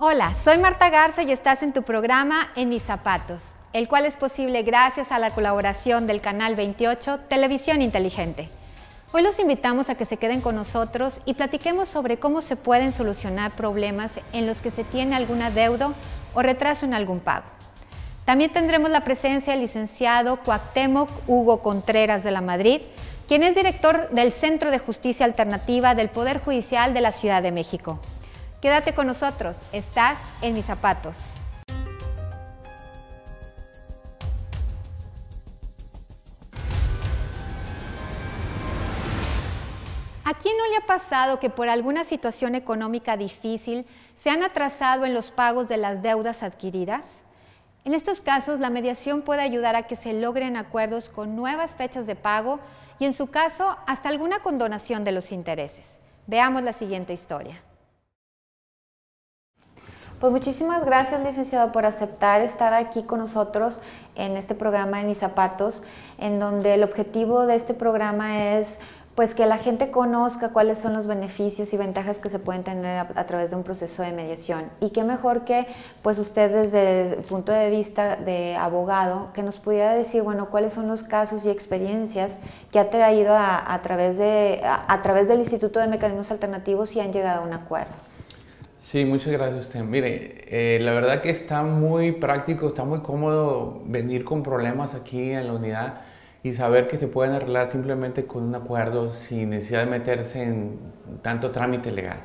Hola, soy Marta Garza y estás en tu programa En Mis Zapatos, el cual es posible gracias a la colaboración del Canal 28 Televisión Inteligente. Hoy los invitamos a que se queden con nosotros y platiquemos sobre cómo se pueden solucionar problemas en los que se tiene algún adeudo o retraso en algún pago. También tendremos la presencia del licenciado Cuauhtémoc Hugo Contreras de la Madrid, quien es director del Centro de Justicia Alternativa del Poder Judicial de la Ciudad de México. Quédate con nosotros, estás en Mis Zapatos. ¿A quién no le ha pasado que por alguna situación económica difícil se han atrasado en los pagos de las deudas adquiridas? En estos casos, la mediación puede ayudar a que se logren acuerdos con nuevas fechas de pago y, en su caso, hasta alguna condonación de los intereses. Veamos la siguiente historia. Pues muchísimas gracias, licenciado, por aceptar estar aquí con nosotros en este programa En Mis Zapatos, en donde el objetivo de este programa es pues que la gente conozca cuáles son los beneficios y ventajas que se pueden tener a través de un proceso de mediación. Y qué mejor que pues usted, desde el punto de vista de abogado, que nos pudiera decir, bueno, cuáles son los casos y experiencias que ha traído a través del Instituto de Mecanismos Alternativos y han llegado a un acuerdo. Sí, muchas gracias a usted. Mire, la verdad que está muy práctico, está muy cómodo venir con problemas aquí en la unidad y saber que se pueden arreglar simplemente con un acuerdo sin necesidad de meterse en tanto trámite legal.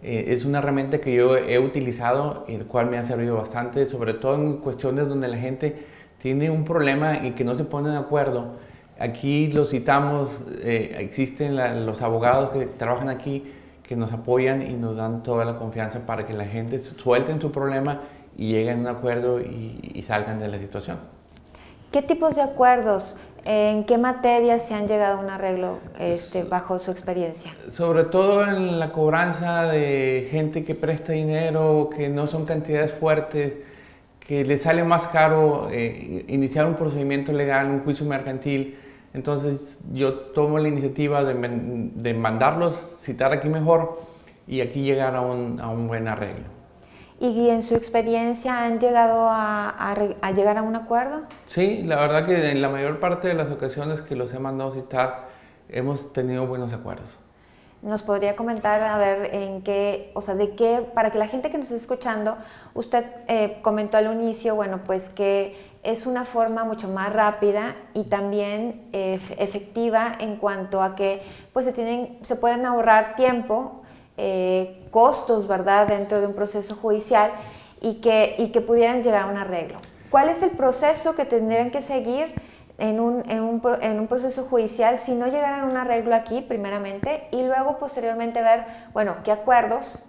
Es una herramienta que yo he utilizado y el cual me ha servido bastante, sobre todo en cuestiones donde la gente tiene un problema y que no se ponen de acuerdo. Aquí los citamos, existen los abogados que trabajan aquí, que nos apoyan y nos dan toda la confianza para que la gente suelten su problema y lleguen a un acuerdo y salgan de la situación. ¿Qué tipos de acuerdos, en qué materias se han llegado a un arreglo bajo su experiencia? Sobre todo en la cobranza de gente que presta dinero, que no son cantidades fuertes, que le sale más caro iniciar un procedimiento legal, un juicio mercantil. Entonces yo tomo la iniciativa de mandarlos, citar aquí mejor y aquí llegar a un buen arreglo. ¿Y en su experiencia han llegado a llegar a un acuerdo? Sí, la verdad que en la mayor parte de las ocasiones que los he mandado citar hemos tenido buenos acuerdos. ¿Nos podría comentar, a ver, para que la gente que nos esté escuchando, usted comentó al inicio, bueno, pues que es una forma mucho más rápida y también efectiva en cuanto a que pues se pueden ahorrar tiempo, costos, ¿verdad?, dentro de un proceso judicial y que pudieran llegar a un arreglo. ¿Cuál es el proceso que tendrían que seguir en un proceso judicial si no llegaran a un arreglo aquí, primeramente, y luego posteriormente ver, bueno, qué acuerdos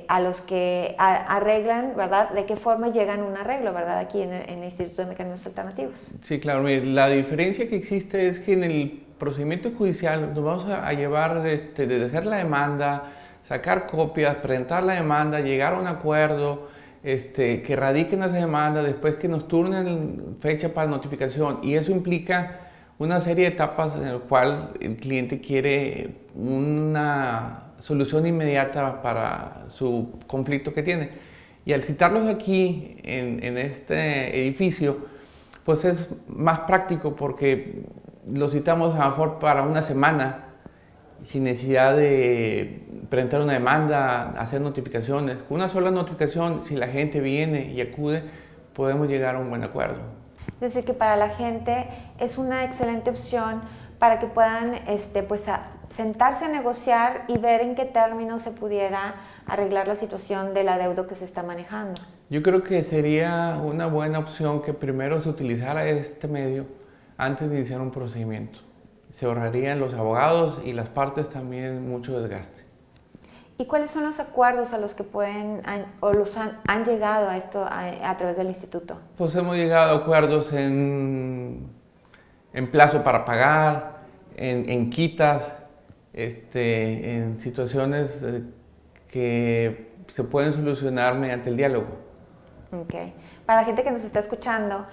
a los que arreglan, ¿verdad?, de qué forma llegan a un arreglo, ¿verdad?, aquí en el Instituto de Mecanismos Alternativos? Sí, claro, mire, la diferencia que existe es que en el procedimiento judicial nos vamos a llevar desde hacer la demanda, sacar copias, presentar la demanda, llegar a un acuerdo, que radiquen esa demanda, después que nos turnen fecha para notificación, y eso implica una serie de etapas en el cual el cliente quiere una solución inmediata para su conflicto que tiene. Y al citarlos aquí en este edificio, pues es más práctico porque los citamos a lo mejor para una semana, sin necesidad de presentar una demanda, hacer notificaciones. Con una sola notificación, si la gente viene y acude, podemos llegar a un buen acuerdo. Es decir, que para la gente es una excelente opción para que puedan sentarse a negociar y ver en qué términos se pudiera arreglar la situación del adeudo que se está manejando. Yo creo que sería una buena opción que primero se utilizara este medio antes de iniciar un procedimiento. Se ahorrarían los abogados y las partes también mucho desgaste. ¿Y cuáles son los acuerdos a los que han llegado a esto a través del instituto? Pues hemos llegado a acuerdos en plazo para pagar, en quitas, en situaciones que se pueden solucionar mediante el diálogo. Okay. Para la gente que nos está escuchando,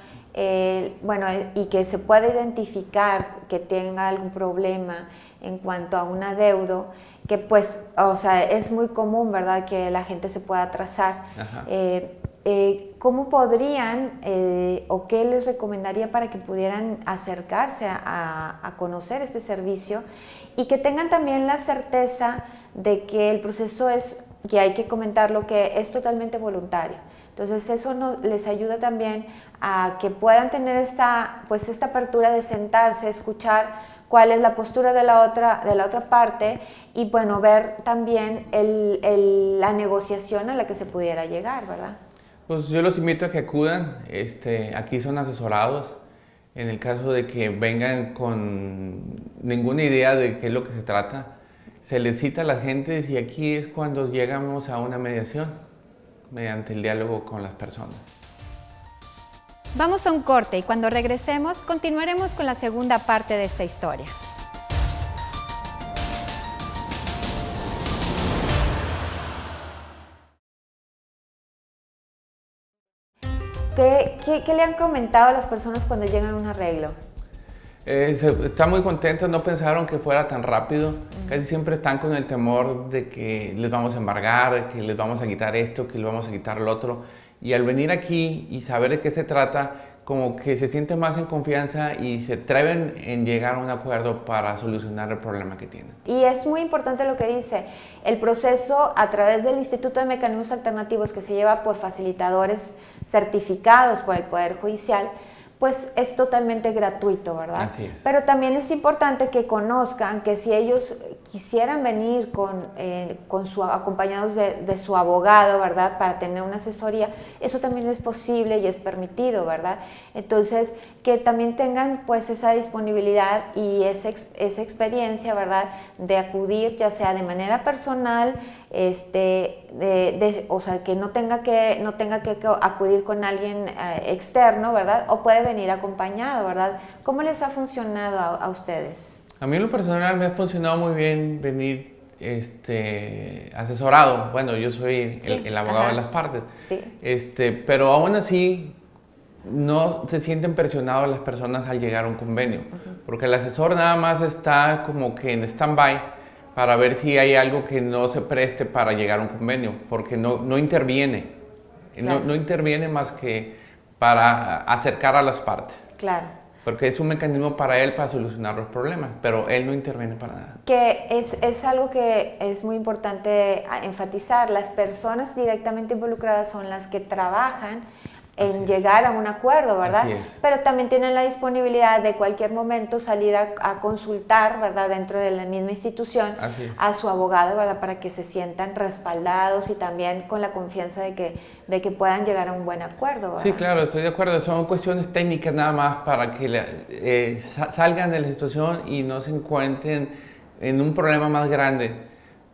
bueno, y que se pueda identificar que tenga algún problema en cuanto a un adeudo, que pues, o sea, es muy común, ¿verdad?, que la gente se pueda atrasar. ¿Cómo podrían o qué les recomendaría para que pudieran acercarse a conocer este servicio y que tengan también la certeza de que el proceso es, que hay que comentarlo, que es totalmente voluntario? Entonces eso les ayuda también a que puedan tener esta apertura de sentarse, escuchar cuál es la postura de la otra parte y bueno, ver también la negociación a la que se pudiera llegar, ¿verdad? Pues yo los invito a que acudan, aquí son asesorados, en el caso de que vengan con ninguna idea de qué es lo que se trata, se les cita a la gente y aquí es cuando llegamos a una mediación, mediante el diálogo con las personas. Vamos a un corte y cuando regresemos continuaremos con la segunda parte de esta historia. ¿Qué le han comentado a las personas cuando llegan a un arreglo? Están muy contentos, no pensaron que fuera tan rápido. Casi siempre están con el temor de que les vamos a embargar, que les vamos a quitar esto, que les vamos a quitar lo otro. Y al venir aquí y saber de qué se trata, como que se sienten más en confianza y se atreven en llegar a un acuerdo para solucionar el problema que tienen. Y es muy importante lo que dice, el proceso a través del Instituto de Mecanismos Alternativos que se lleva por facilitadores certificados por el Poder Judicial, pues es totalmente gratuito, ¿verdad? Así es. Pero también es importante que conozcan que si ellos quisieran venir acompañados de su abogado, ¿verdad?, para tener una asesoría, eso también es posible y es permitido, ¿verdad? Entonces, que también tengan pues esa disponibilidad y esa experiencia, ¿verdad?, de acudir ya sea de manera personal, o sea, que no tenga que acudir con alguien externo, ¿verdad?, o puede venir acompañado, ¿verdad? ¿Cómo les ha funcionado a ustedes? A mí en lo personal me ha funcionado muy bien venir asesorado. Bueno, yo soy el abogado de las partes. Sí. Pero aún así no se sienten presionados las personas al llegar a un convenio, porque el asesor nada más está como que en stand-by para ver si hay algo que no se preste para llegar a un convenio, porque no interviene. Claro. No interviene más que para acercar a las partes. Claro. Porque es un mecanismo para él para solucionar los problemas, pero él no interviene para nada. Que es algo que es muy importante enfatizar, las personas directamente involucradas son las que trabajan en llegar a un acuerdo, ¿verdad? Así es. Pero también tienen la disponibilidad de cualquier momento salir a consultar, ¿verdad?, dentro de la misma institución a su abogado, ¿verdad?, para que se sientan respaldados y también con la confianza de que puedan llegar a un buen acuerdo, ¿verdad? Sí, claro, estoy de acuerdo. Son cuestiones técnicas nada más para que salgan de la situación y no se encuentren en un problema más grande,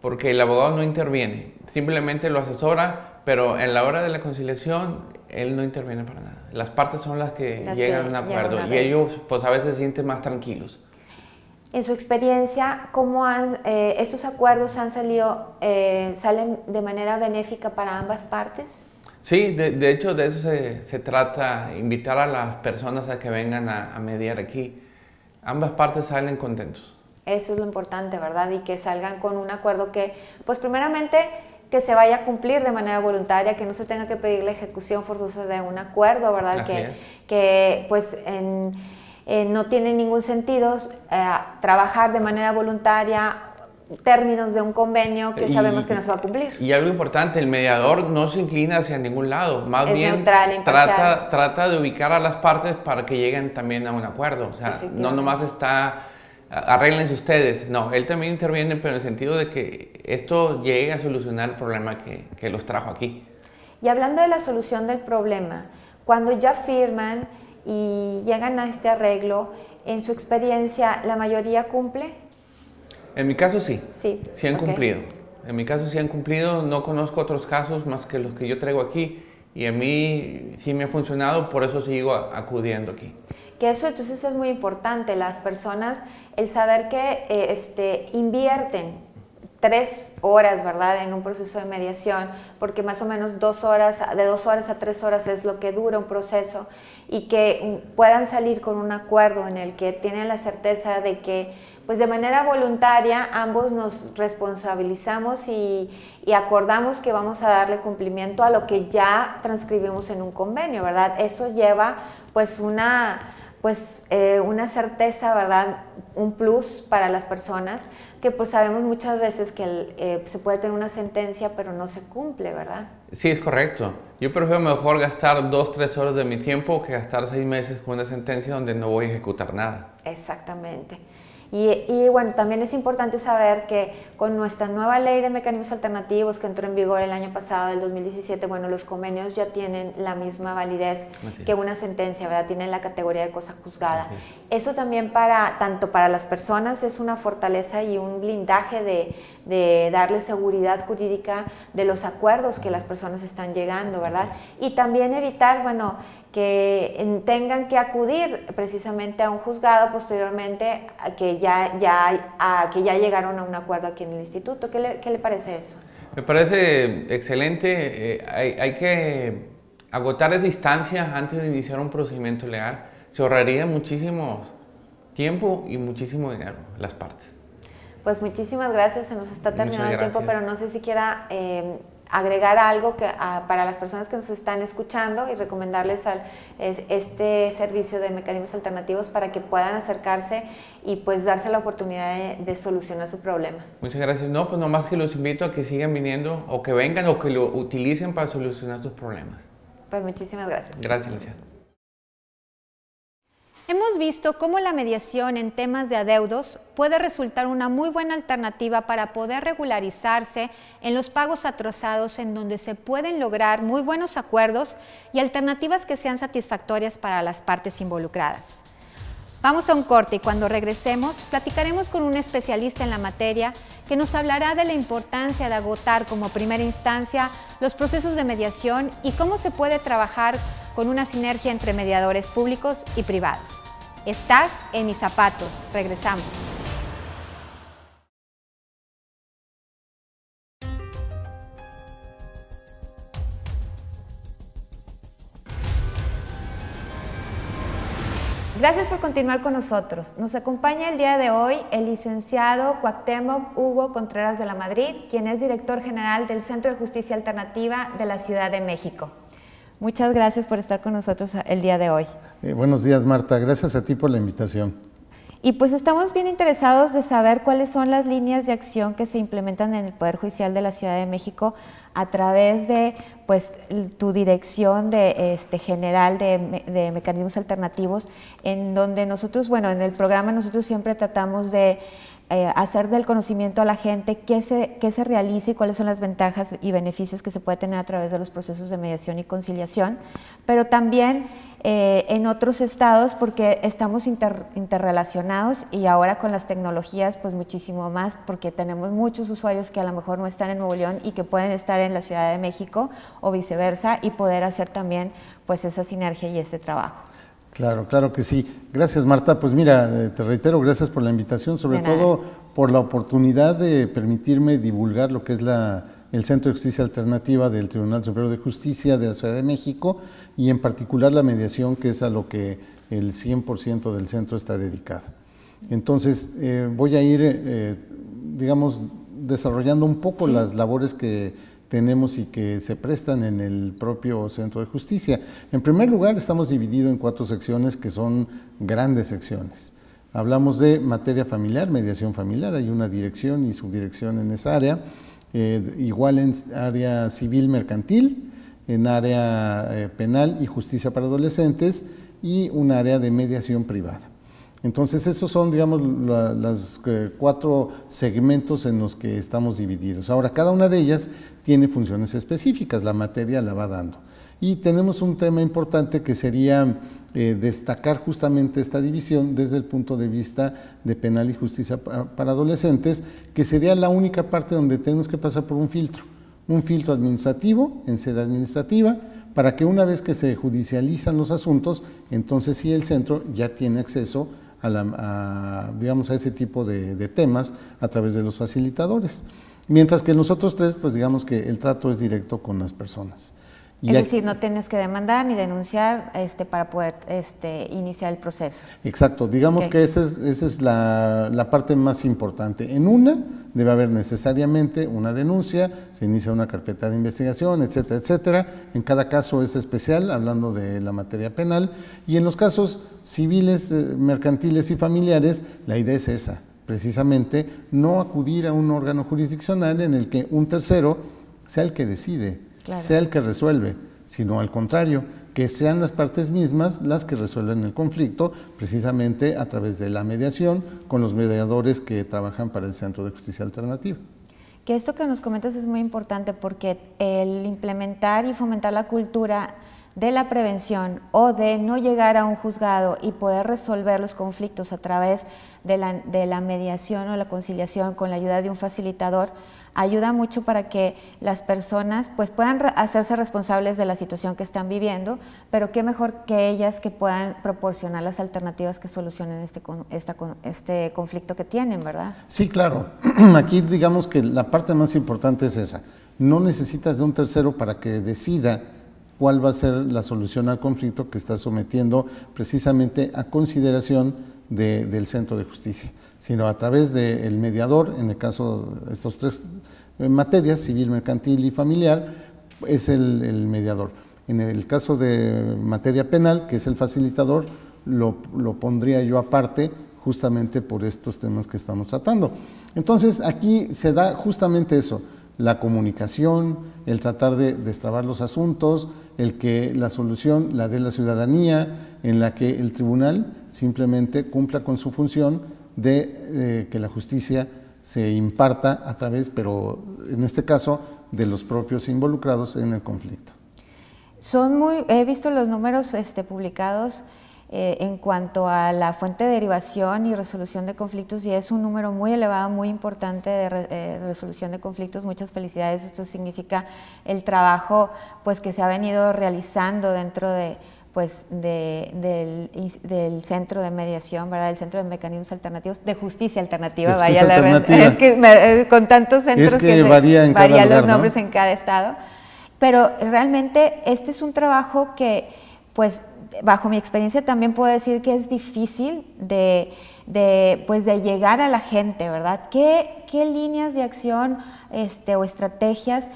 porque el abogado no interviene, simplemente lo asesora, pero en la hora de la conciliación él no interviene para nada. Las partes son las que llegan a un acuerdo y ellos pues a veces se sienten más tranquilos. En su experiencia, ¿cómo estos acuerdos salen de manera benéfica para ambas partes? Sí, de hecho de eso se trata, invitar a las personas a que vengan a mediar aquí. Ambas partes salen contentos. Eso es lo importante, ¿verdad? Y que salgan con un acuerdo que, pues primeramente, que se vaya a cumplir de manera voluntaria, que no se tenga que pedir la ejecución forzosa de un acuerdo, ¿verdad? Que pues no tiene ningún sentido trabajar de manera voluntaria términos de un convenio que sabemos que no se va a cumplir. Y algo importante, el mediador no se inclina hacia ningún lado, más bien neutral, imparcial. Trata de ubicar a las partes para que lleguen también a un acuerdo. O sea, no nomás está arréglense ustedes. No, él también interviene, pero en el sentido de que esto llegue a solucionar el problema que los trajo aquí. Y hablando de la solución del problema, cuando ya firman y llegan a este arreglo, en su experiencia, ¿la mayoría cumple? En mi caso sí. Sí han cumplido. En mi caso sí han cumplido. No conozco otros casos más que los que yo traigo aquí. Y a mí sí me ha funcionado, por eso sigo acudiendo aquí. Que eso entonces es muy importante, las personas, el saber que invierten 3 horas, ¿verdad?, en un proceso de mediación, porque más o menos 2 horas, de 2 horas a 3 horas es lo que dura un proceso, y que puedan salir con un acuerdo en el que tienen la certeza de que, pues de manera voluntaria, ambos nos responsabilizamos y acordamos que vamos a darle cumplimiento a lo que ya transcribimos en un convenio, ¿verdad? Eso lleva pues una certeza, ¿verdad?, un plus para las personas, que pues sabemos muchas veces que se puede tener una sentencia pero no se cumple, ¿verdad? Sí, es correcto. Yo prefiero mejor gastar 2, 3 horas de mi tiempo que gastar 6 meses con una sentencia donde no voy a ejecutar nada. Exactamente. Y bueno, también es importante saber que con nuestra nueva ley de mecanismos alternativos que entró en vigor el año pasado, del 2017, bueno, los convenios ya tienen la misma validez que una sentencia, ¿verdad? Tienen la categoría de cosa juzgada. Eso también tanto para las personas es una fortaleza y un blindaje de darle seguridad jurídica de los acuerdos que las personas están llegando, ¿verdad? Y también evitar, bueno, que tengan que acudir precisamente a un juzgado posteriormente a que ya llegaron a un acuerdo aquí en el instituto. ¿Qué le parece eso? Me parece excelente. Hay que agotar esa instancia antes de iniciar un procedimiento legal. Se ahorraría muchísimo tiempo y muchísimo dinero las partes. Pues muchísimas gracias, se nos está terminando el tiempo, pero no sé si quiera agregar algo para las personas que nos están escuchando y recomendarles este servicio de mecanismos alternativos para que puedan acercarse y pues darse la oportunidad de solucionar su problema. Muchas gracias. No, pues nomás que los invito a que sigan viniendo o que vengan o que lo utilicen para solucionar sus problemas. Pues muchísimas gracias. Gracias, licenciado. Hemos visto cómo la mediación en temas de adeudos puede resultar una muy buena alternativa para poder regularizarse en los pagos atrasados, en donde se pueden lograr muy buenos acuerdos y alternativas que sean satisfactorias para las partes involucradas. Vamos a un corte y cuando regresemos platicaremos con un especialista en la materia que nos hablará de la importancia de agotar como primera instancia los procesos de mediación y cómo se puede trabajar con una sinergia entre mediadores públicos y privados. Estás en Mis Zapatos. Regresamos. Gracias por continuar con nosotros. Nos acompaña el día de hoy el licenciado Cuauhtémoc Hugo Contreras de la Madrid, quien es director general del Centro de Justicia Alternativa de la Ciudad de México. Muchas gracias por estar con nosotros el día de hoy. Buenos días, Marta. Gracias a ti por la invitación. Y pues estamos bien interesados de saber cuáles son las líneas de acción que se implementan en el Poder Judicial de la Ciudad de México a través de pues, tu dirección general de mecanismos alternativos, en donde nosotros, bueno, en el programa nosotros siempre tratamos de hacer del conocimiento a la gente qué se realiza y cuáles son las ventajas y beneficios que se puede tener a través de los procesos de mediación y conciliación, pero también en otros estados porque estamos interrelacionados y ahora con las tecnologías pues muchísimo más, porque tenemos muchos usuarios que a lo mejor no están en Nuevo León y que pueden estar en la Ciudad de México o viceversa y poder hacer también pues esa sinergia y ese trabajo. Claro, claro que sí. Gracias, Marta. Pues mira, te reitero, gracias por la invitación, sobre todo por la oportunidad de permitirme divulgar lo que es el Centro de Justicia Alternativa del Tribunal Superior de Justicia de la Ciudad de México y en particular la mediación, que es a lo que el 100% del centro está dedicado. Entonces, voy a ir, digamos, desarrollando un poco las labores que tenemos y que se prestan en el propio Centro de Justicia. En primer lugar, estamos divididos en 4 secciones que son grandes secciones. Hablamos de materia familiar, mediación familiar, hay una dirección y subdirección en esa área, igual en área civil mercantil, en área penal y justicia para adolescentes y un área de mediación privada. Entonces, esos son, digamos, los 4 segmentos en los que estamos divididos. Ahora, cada una de ellas tiene funciones específicas, la materia la va dando. Y tenemos un tema importante que sería destacar justamente esta división desde el punto de vista de penal y justicia para adolescentes, que sería la única parte donde tenemos que pasar por un filtro administrativo en sede administrativa, para que una vez que se judicializan los asuntos, entonces sí el centro ya tiene acceso digamos, a ese tipo de temas a través de los facilitadores. Mientras que en los otros 3, pues digamos que el trato es directo con las personas. Es decir, no tienes que demandar ni denunciar para poder iniciar el proceso. Exacto, digamos que esa es la parte más importante. En una debe haber necesariamente una denuncia, se inicia una carpeta de investigación, etcétera, etcétera. En cada caso es especial, hablando de la materia penal, y en los casos civiles, mercantiles y familiares, la idea es esa, precisamente no acudir a un órgano jurisdiccional en el que un tercero sea el que decide, claro, sea el que resuelve, sino al contrario, que sean las partes mismas las que resuelven el conflicto, precisamente a través de la mediación con los mediadores que trabajan para el Centro de Justicia Alternativa. Que esto que nos comentas es muy importante porque el implementar y fomentar la cultura de la prevención o de no llegar a un juzgado y poder resolver los conflictos a través de la mediación o la conciliación con la ayuda de un facilitador, ayuda mucho para que las personas pues puedan hacerse responsables de la situación que están viviendo, pero qué mejor que ellas que puedan proporcionar las alternativas que solucionen este conflicto que tienen, ¿verdad? Sí, claro. Aquí digamos que la parte más importante es esa. No necesitas de un tercero para que decida cuál va a ser la solución al conflicto que está sometiendo precisamente a consideración del Centro de Justicia, sino a través del mediador, en el caso de estos 3 materias, civil, mercantil y familiar, es el mediador. En el caso de materia penal, que es el facilitador, lo pondría yo aparte, justamente por estos temas que estamos tratando. Entonces, aquí se da justamente eso, la comunicación, el tratar de destrabar los asuntos, el que la solución la dé la ciudadanía, en la que el tribunal simplemente cumpla con su función de que la justicia se imparta a través, pero en este caso, de los propios involucrados en el conflicto. He visto los números publicados en cuanto a la fuente de derivación y resolución de conflictos, y es un número muy elevado, muy importante de resolución de conflictos. Muchas felicidades. Esto significa el trabajo pues que se ha venido realizando dentro del centro de mediación, ¿verdad? El centro de mecanismos alternativos, de justicia alternativa, es que con tantos centros que varían los nombres en cada estado, pero realmente este es un trabajo que, pues, bajo mi experiencia también puedo decir que es difícil de llegar a la gente, ¿verdad? ¿Qué líneas de acción o estrategias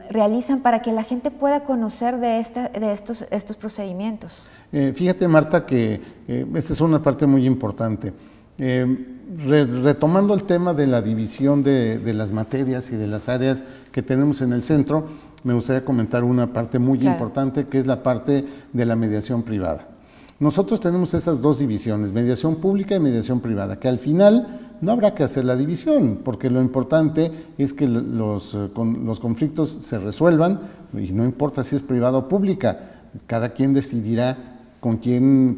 realizan para que la gente pueda conocer de estos procedimientos? Fíjate, Marta, que esta es una parte muy importante. Retomando el tema de la división de las materias y de las áreas que tenemos en el centro, me gustaría comentar una parte muy importante, que es la parte de la mediación privada. Nosotros tenemos esas 2 divisiones, mediación pública y mediación privada, que al final no habrá que hacer la división, porque lo importante es que los conflictos se resuelvan, y no importa si es privada o pública, cada quien decidirá con quién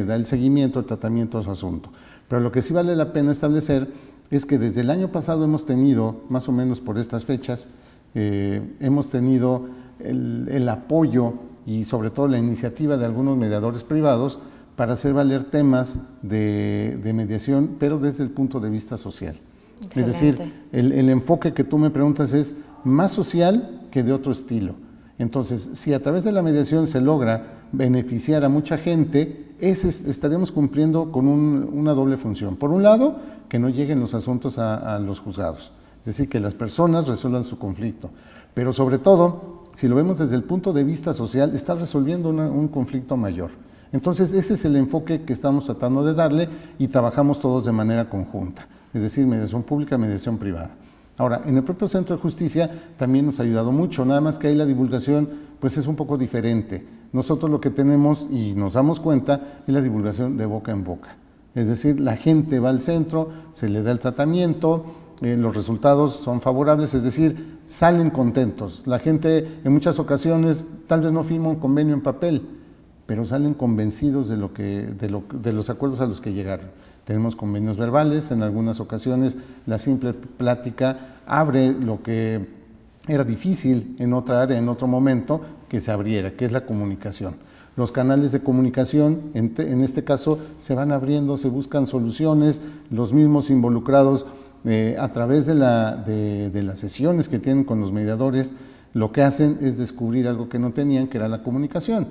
da el seguimiento, el tratamiento a su asunto. Pero lo que sí vale la pena establecer es que desde el año pasado hemos tenido, más o menos por estas fechas, hemos tenido el apoyo y sobre todo la iniciativa de algunos mediadores privados para hacer valer temas de mediación, pero desde el punto de vista social. Excelente. Es decir, el enfoque que tú me preguntas es más social que de otro estilo. Entonces, si a través de la mediación se logra beneficiar a mucha gente, estaríamos cumpliendo con una doble función. Por un lado, que no lleguen los asuntos a los juzgados, es decir, que las personas resuelvan su conflicto, pero sobre todo, si lo vemos desde el punto de vista social, está resolviendo un conflicto mayor. Entonces, ese es el enfoque que estamos tratando de darle y trabajamos todos de manera conjunta, es decir, mediación pública, mediación privada. Ahora, en el propio Centro de Justicia también nos ha ayudado mucho, nada más que ahí la divulgación pues es un poco diferente. Nosotros lo que tenemos y nos damos cuenta es la divulgación de boca en boca. Es decir, la gente va al centro, se le da el tratamiento, los resultados son favorables, es decir, salen contentos. La gente en muchas ocasiones tal vez no firma un convenio en papel, pero salen convencidos de los acuerdos a los que llegaron. Tenemos convenios verbales, en algunas ocasiones la simple plática abre lo que era difícil en otra área, en otro momento, que se abriera, que es la comunicación. Los canales de comunicación, en este caso, se van abriendo, se buscan soluciones, los mismos involucrados a través de las sesiones que tienen con los mediadores, lo que hacen es descubrir algo que no tenían, que era la comunicación.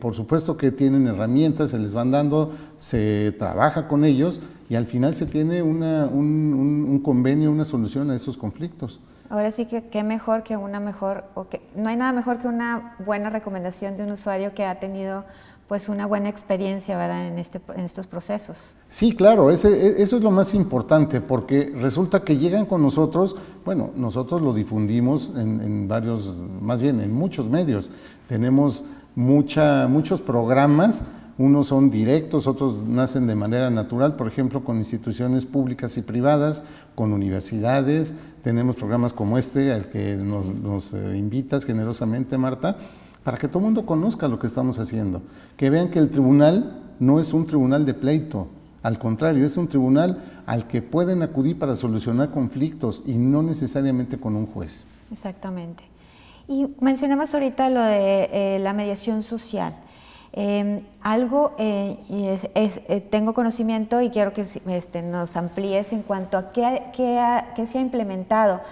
Por supuesto que tienen herramientas, se les van dando, se trabaja con ellos y al final se tiene un convenio, una solución a esos conflictos. Ahora sí que qué mejor que no hay nada mejor que una buena recomendación de un usuario que ha tenido pues una buena experiencia, ¿verdad?, en estos procesos. Sí, claro, eso es lo más importante, porque resulta que llegan con nosotros, bueno, nosotros lo difundimos en varios, más bien en muchos medios. Tenemos muchos programas, unos son directos, otros nacen de manera natural, por ejemplo, con instituciones públicas y privadas, con universidades. Tenemos programas como este, al que nos invitas generosamente, Marta, para que todo el mundo conozca lo que estamos haciendo, que vean que el tribunal no es un tribunal de pleito, al contrario, es un tribunal al que pueden acudir para solucionar conflictos y no necesariamente con un juez. Exactamente. Y mencionabas ahorita lo de la mediación social. Tengo conocimiento y quiero que nos amplíes en cuanto a qué se ha implementado.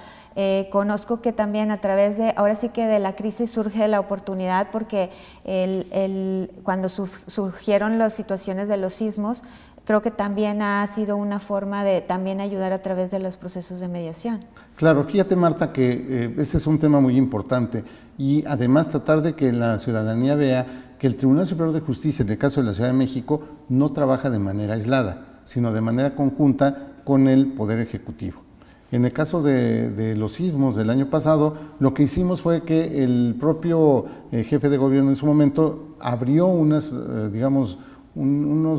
Conozco que también a través ahora sí que de la crisis surge la oportunidad, porque cuando surgieron las situaciones de los sismos, creo que también ha sido una forma de también ayudar a través de los procesos de mediación. Claro, fíjate, Marta, que ese es un tema muy importante y además tratar de que la ciudadanía vea que el Tribunal Superior de Justicia, en el caso de la Ciudad de México, no trabaja de manera aislada, sino de manera conjunta con el Poder Ejecutivo. En el caso de los sismos del año pasado, lo que hicimos fue que el propio jefe de gobierno en su momento abrió unos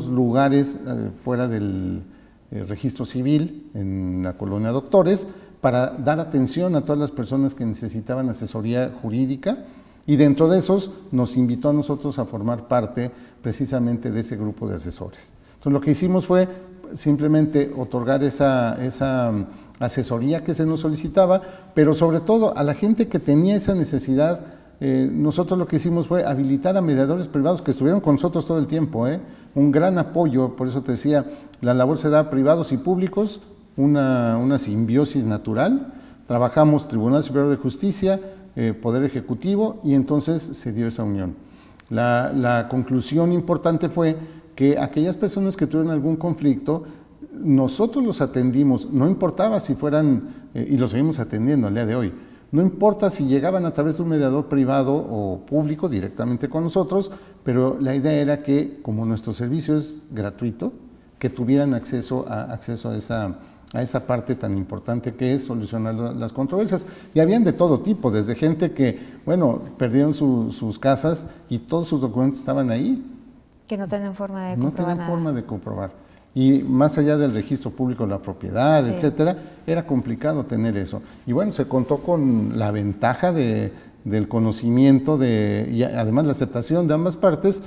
lugares fuera del registro civil en la colonia Doctores para dar atención a todas las personas que necesitaban asesoría jurídica, y dentro de esos nos invitó a nosotros a formar parte precisamente de ese grupo de asesores. Entonces lo que hicimos fue simplemente otorgar esa asesoría que se nos solicitaba, pero sobre todo a la gente que tenía esa necesidad. Nosotros lo que hicimos fue habilitar a mediadores privados que estuvieron con nosotros todo el tiempo, un gran apoyo. Por eso te decía, la labor se da a privados y públicos, una simbiosis natural. Trabajamos Tribunal Superior de Justicia, Poder Ejecutivo, y entonces se dio esa unión. La conclusión importante fue que aquellas personas que tuvieron algún conflicto, nosotros los atendimos, no importaba si fueran, y los seguimos atendiendo al día de hoy, no importa si llegaban a través de un mediador privado o público directamente con nosotros, pero la idea era que, como nuestro servicio es gratuito, que tuvieran acceso a esa parte tan importante que es solucionar las controversias. Y habían de todo tipo, desde gente que, bueno, perdieron sus casas y todos sus documentos estaban ahí. Que no tenían forma de comprobar. No tenían forma de comprobar. Y más allá del registro público de la propiedad, sí, etcétera, era complicado tener eso. Y bueno, se contó con la ventaja del conocimiento y además la aceptación de ambas partes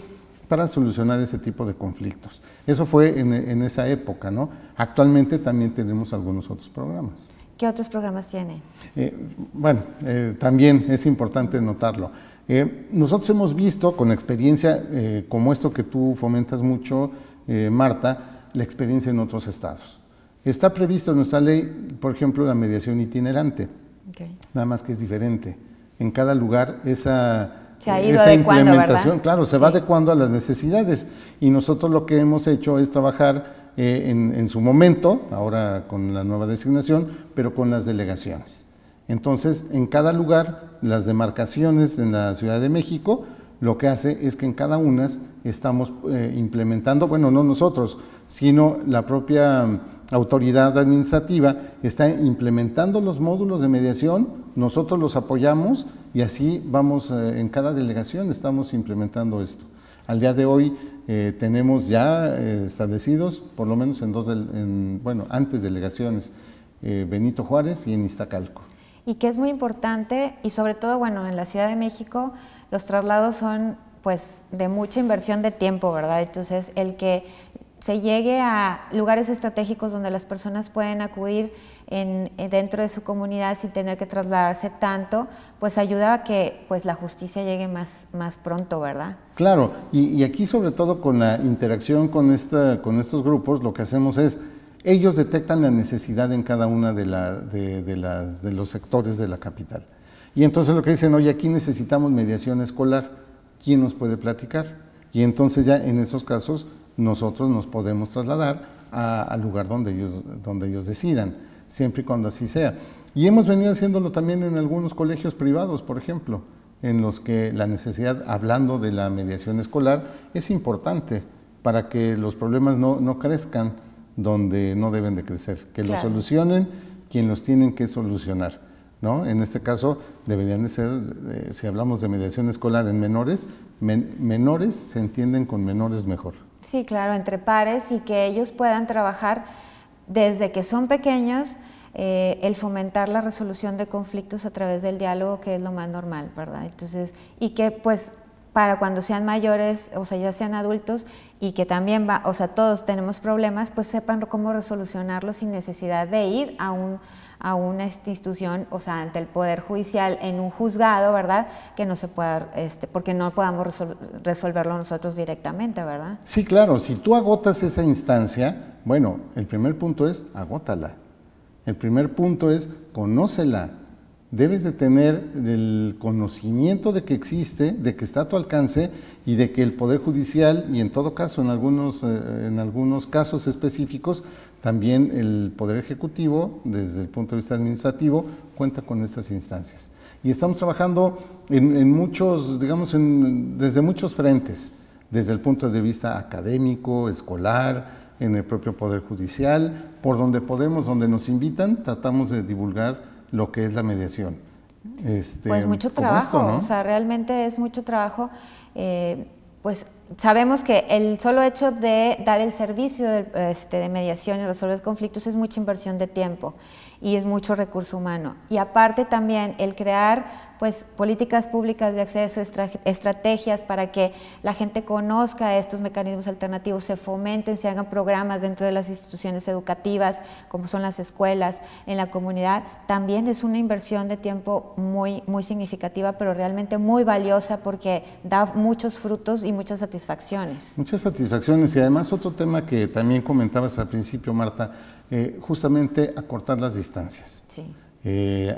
para solucionar ese tipo de conflictos. Eso fue en esa época, ¿no? Actualmente también tenemos algunos otros programas. ¿Qué otros programas tiene? También es importante notarlo. Nosotros hemos visto con experiencia como esto que tú fomentas mucho, Marta, la experiencia en otros estados. Está previsto en nuestra ley, por ejemplo, la mediación itinerante, nada más que es diferente. En cada lugar esa implementación, claro, se va adecuando a las necesidades, y nosotros lo que hemos hecho es trabajar en su momento, ahora con la nueva designación, pero con las delegaciones. Entonces, en cada lugar, las demarcaciones en la Ciudad de México, lo que hace es que en cada una estamos implementando, bueno, no nosotros, sino la propia autoridad administrativa está implementando los módulos de mediación, nosotros los apoyamos y así vamos en cada delegación, estamos implementando esto. Al día de hoy tenemos ya establecidos, por lo menos antes delegaciones, Benito Juárez y en Iztacalco. Y que es muy importante, y sobre todo, bueno, en la Ciudad de México, los traslados son pues de mucha inversión de tiempo, ¿verdad? Entonces, el que se llegue a lugares estratégicos donde las personas pueden acudir dentro de su comunidad sin tener que trasladarse tanto, pues ayuda a que pues la justicia llegue más pronto, ¿verdad? Claro, y aquí sobre todo con la interacción con estos grupos, lo que hacemos es ellos detectan la necesidad en cada una de los sectores de la capital. Y entonces lo que dicen, oye, aquí necesitamos mediación escolar, ¿quién nos puede platicar? Y entonces ya en esos casos nosotros nos podemos trasladar al lugar donde ellos decidan, siempre y cuando así sea. Y hemos venido haciéndolo también en algunos colegios privados, por ejemplo, en los que la necesidad, hablando de la mediación escolar, es importante para que los problemas no crezcan donde no deben de crecer, que los solucionen quien los tienen que solucionar, ¿no? En este caso deberían de ser, si hablamos de mediación escolar en menores, menores se entienden con menores mejor. Sí, claro, entre pares, y que ellos puedan trabajar desde que son pequeños, el fomentar la resolución de conflictos a través del diálogo, que es lo más normal, ¿verdad? Entonces, y que pues para cuando sean mayores, o sea, ya sean adultos, y que también todos tenemos problemas, pues sepan cómo resolucionarlos sin necesidad de ir a una institución, o sea, ante el Poder Judicial, en un juzgado, ¿verdad? Que no se pueda, porque no podamos resolverlo nosotros directamente, ¿verdad? Sí, claro, si tú agotas esa instancia, bueno, el primer punto es agótala. El primer punto es conócela. Debes de tener el conocimiento de que existe, de que está a tu alcance y de que el Poder Judicial, y en todo caso, en algunos casos específicos, también el Poder Ejecutivo, desde el punto de vista administrativo, cuenta con estas instancias. Y estamos trabajando en muchos, digamos, desde muchos frentes, desde el punto de vista académico, escolar, en el propio Poder Judicial, por donde podemos, donde nos invitan, tratamos de divulgar lo que es la mediación. Pues mucho trabajo, ¿no? O sea, realmente es mucho trabajo. Pues sabemos que el solo hecho de dar el servicio de mediación y resolver conflictos es mucha inversión de tiempo y es mucho recurso humano. Y aparte también el crear pues políticas públicas de acceso, estrategias para que la gente conozca estos mecanismos alternativos, se fomenten, se hagan programas dentro de las instituciones educativas, como son las escuelas, en la comunidad, también es una inversión de tiempo muy, muy significativa, pero realmente muy valiosa porque da muchos frutos y muchas satisfacciones. Muchas satisfacciones, y además otro tema que también comentabas al principio, Marta, justamente acortar las distancias. Sí.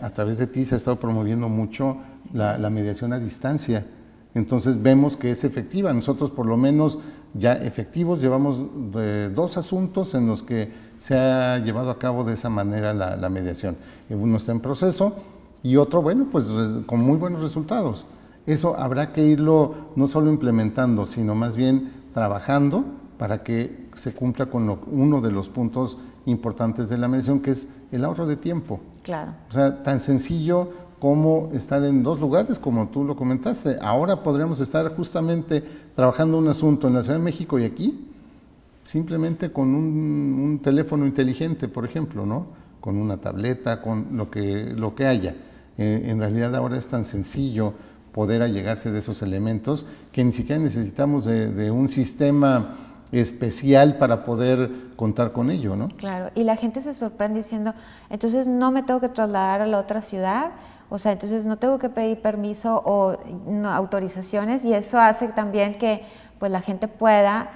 A través de ti se ha estado promoviendo mucho la mediación a distancia, entonces vemos que es efectiva. Nosotros por lo menos ya efectivos llevamos 2 asuntos en los que se ha llevado a cabo de esa manera la mediación. Uno está en proceso y otro, bueno, pues con muy buenos resultados. Eso habrá que irlo no solo implementando, sino más bien trabajando para que se cumpla con uno de los puntos importantes de la mediación, que es el ahorro de tiempo. Claro. O sea, tan sencillo como estar en 2 lugares, como tú lo comentaste. Ahora podríamos estar justamente trabajando un asunto en la Ciudad de México y aquí, simplemente con un teléfono inteligente, por ejemplo, ¿no? Con una tableta, con lo que haya. En realidad ahora es tan sencillo poder allegarse de esos elementos que ni siquiera necesitamos de un sistema especial para poder contar con ello, ¿no? Claro, y la gente se sorprende diciendo, entonces no me tengo que trasladar a la otra ciudad, o sea, entonces no tengo que pedir permiso o autorizaciones, y eso hace también que pues la gente pueda,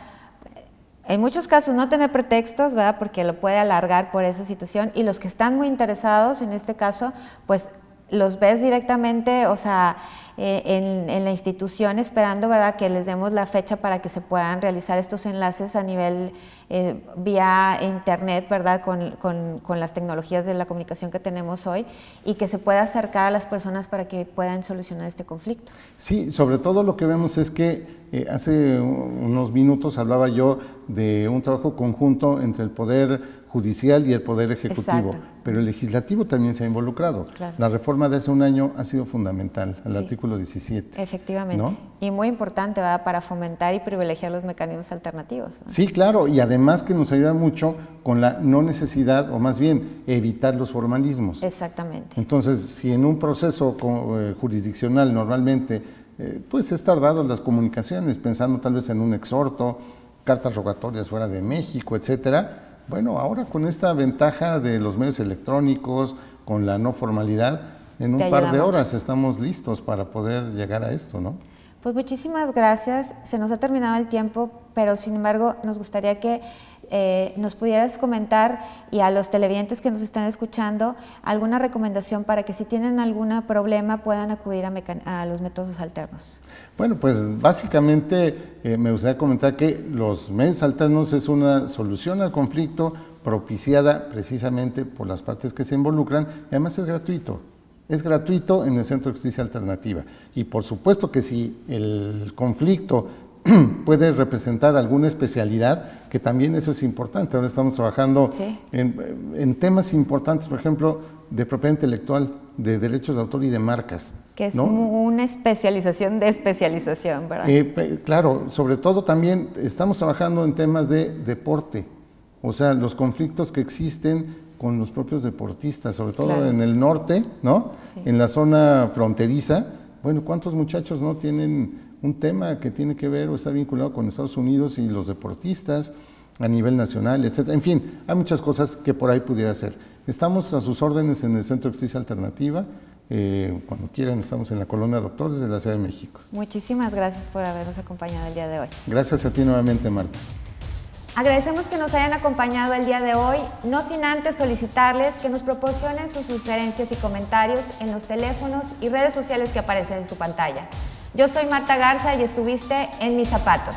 en muchos casos, no tener pretextos, ¿verdad? Porque lo puede alargar por esa situación, y los que están muy interesados, en este caso, pues los ves directamente, o sea, en la institución, esperando, ¿verdad?, que les demos la fecha para que se puedan realizar estos enlaces a nivel vía internet, ¿verdad?, con las tecnologías de la comunicación que tenemos hoy, y que se pueda acercar a las personas para que puedan solucionar este conflicto. Sí, sobre todo lo que vemos es que hace unos minutos hablaba yo de un trabajo conjunto entre el Poder Judicial y el Poder Ejecutivo, exacto, pero el Legislativo también se ha involucrado. Claro. La reforma de hace un año ha sido fundamental, el artículo 17. Efectivamente, ¿no? Y muy importante, ¿verdad?, para fomentar y privilegiar los mecanismos alternativos, ¿no? Sí, claro, y además que nos ayuda mucho con la no necesidad, o más bien evitar los formalismos. Exactamente. Entonces, si en un proceso jurisdiccional normalmente pues es tardado las comunicaciones, pensando tal vez en un exhorto, cartas rogatorias fuera de México, etcétera. Bueno, ahora con esta ventaja de los medios electrónicos, con la no formalidad, en un par de horas estamos listos para poder llegar a esto, ¿no? Pues muchísimas gracias. Se nos ha terminado el tiempo, pero sin embargo nos gustaría que nos pudieras comentar, y a los televidentes que nos están escuchando, alguna recomendación para que si tienen algún problema puedan acudir a los métodos alternos. Bueno, pues básicamente me gustaría comentar que los métodos alternos es una solución al conflicto propiciada precisamente por las partes que se involucran, y además es gratuito. Es gratuito en el Centro de Justicia Alternativa. Y por supuesto que si el conflicto puede representar alguna especialidad, que también eso es importante. Ahora estamos trabajando en temas importantes, por ejemplo, de propiedad intelectual, de derechos de autor y de marcas. Que es una especialización de especialización, ¿verdad? Claro, sobre todo también estamos trabajando en temas de deporte, o sea, los conflictos que existen con los propios deportistas, sobre todo en el norte, ¿no? Sí. En la zona fronteriza. Bueno, ¿cuántos muchachos no tienen un tema que tiene que ver o está vinculado con Estados Unidos y los deportistas a nivel nacional, etcétera? En fin, hay muchas cosas que por ahí pudiera ser. Estamos a sus órdenes en el Centro de Justicia Alternativa. Cuando quieran, estamos en la Colonia Doctores de la Ciudad de México. Muchísimas gracias por habernos acompañado el día de hoy. Gracias a ti nuevamente, Marta. Agradecemos que nos hayan acompañado el día de hoy, no sin antes solicitarles que nos proporcionen sus sugerencias y comentarios en los teléfonos y redes sociales que aparecen en su pantalla. Yo soy Marta Garza y estuviste en Mis Zapatos.